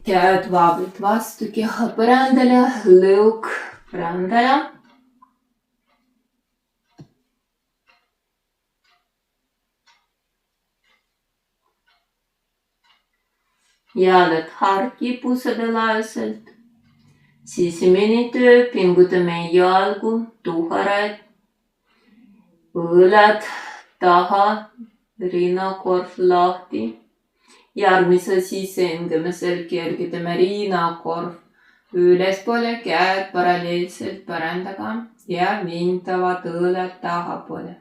Käed vaevalt vastu keha põrandale, lõug põrandale. Jalad harki puusadelaaiselt. Sisemine töö, pingutame jalgu, tuharaid, õlad taha, rinnakorv lahti. Järgmise sisehingamisel kergitame rinnakorv ülespoole, käed paralleelselt põrandaga ja vintavad õlad tahapoole.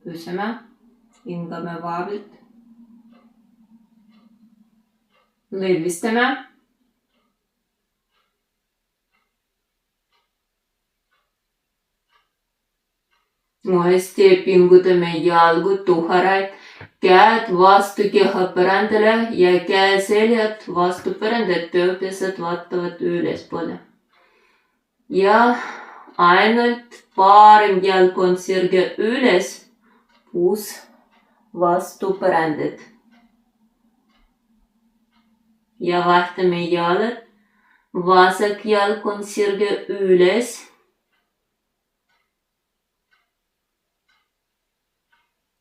Püsime, hingame vaevalt. Lõdvistame. Uuesti pingutame jalgu, tuharaid, käed vastu keha põrandale ja käeseljad vastu põrandat, pööpesed vaatavad ülespoole. Ja ainult parim jalg on sirge üles, puus vastu põrandat. Ja vahtame jalad, vasak jalg on sirge üles.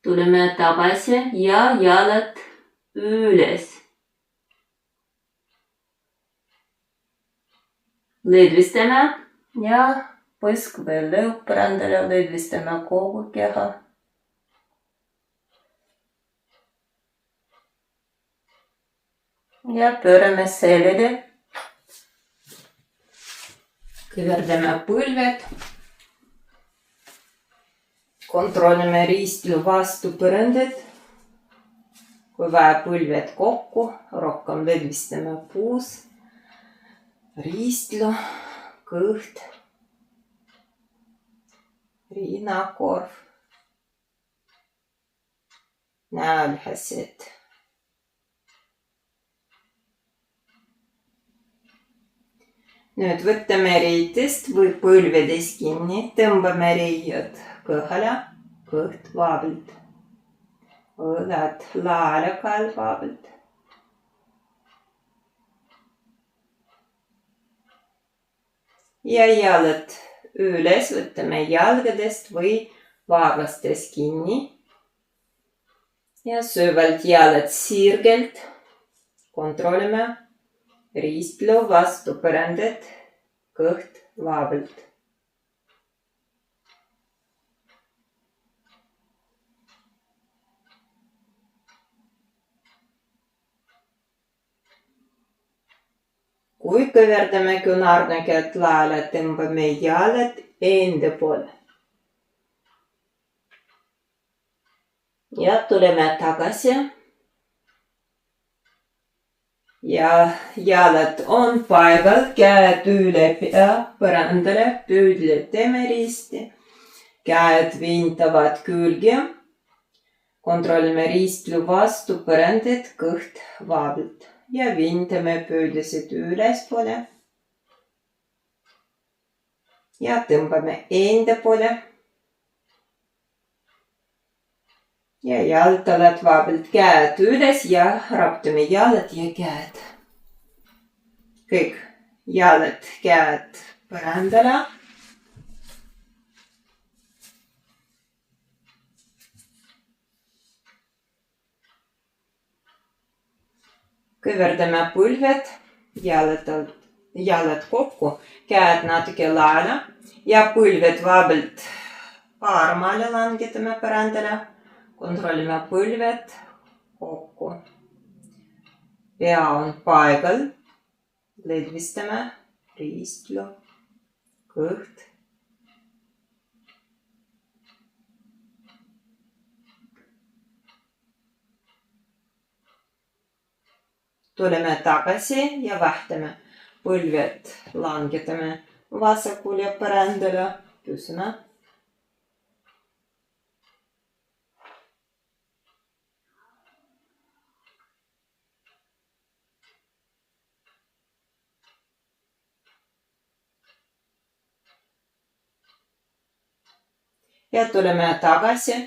Tuleme tagasi ja jalad üles. Lõdvistame ja põsk või lõug põrandale, lõdvistame kogu keha. Ja pöörame seljale. Kõverdame põlved. Kontrollime ristilu vastu põrandat. Kui vaja põlved kokku, rohkem lõdvistame puus, ristilu, kõht, rinnakorv, näölihased. Nüüd võtame riidest või põlvedest kinni, tõmbame riiad kõhale, kõht vaevalt, õlad laale kael vaevalt. Ja jalad üles, võtame jalgadest või varvastest kinni. Ja süvalt jalad sirgelt, kontrollime. Ristilu vastu põrandat, kõht vaevalt. Kui kõverdame küünarnägijad laele, tõmbame jalad enda poole. Ja tuleme tagasi. Ja jalad on paigal, käed üle pea põrandale, püüdle teeme risti. Käed vintavad külge. Kontrollime ristilu vastu põrandat, kõht vaevalt. Ja vintame püüdlised ülespoole. Ja tõmbame enda poole. Ja jaltalad vaevalt, käed üles ja raptame jalad ja käed. Kõik jalad, käed põrandale. Kõverdame põlved, jalad kokku, käed natuke laele ja põlved vaevalt paremale langetame põrandale. Kontrollime põlved kokku. Pea on paigal, lõdvistame, ristilu, kõht. Tuleme tagasi ja vahtame. Põlved langetame vasakule põrandale, püsime. Ja tuleme tagasi.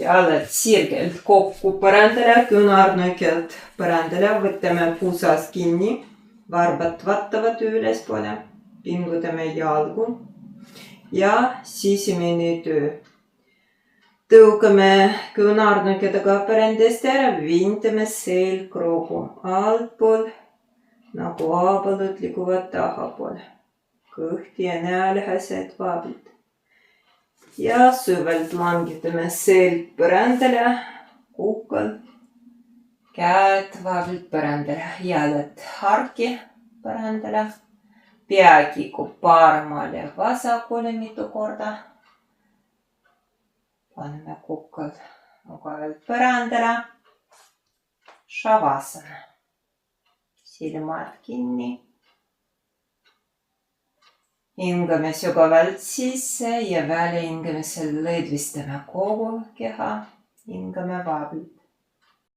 Jalad sirgelt kokku põrandale, küünarnukid põrandale, võtame puusast kinni, varbad vaatavad ülespoole, pingutame jalgu ja sisemine töö. Tõukame küünarnukidega põrandast ära, vintame selgroogu altpool, nagu aabelud liiguvad tahapoole. Kõht ja näälihased vaablid. Ja süvalt langetame selg põrandale, kukal, käed vaablid põrandale, jalad harki põrandale, pea kikub paremale vasakule mitu korda. Paneme kukal mugavalt põrandale, Shavasana, silmad kinni. Hingame sügavalt sisse ja väljahingamisel lõdvistame kogu keha, hingame vabalt.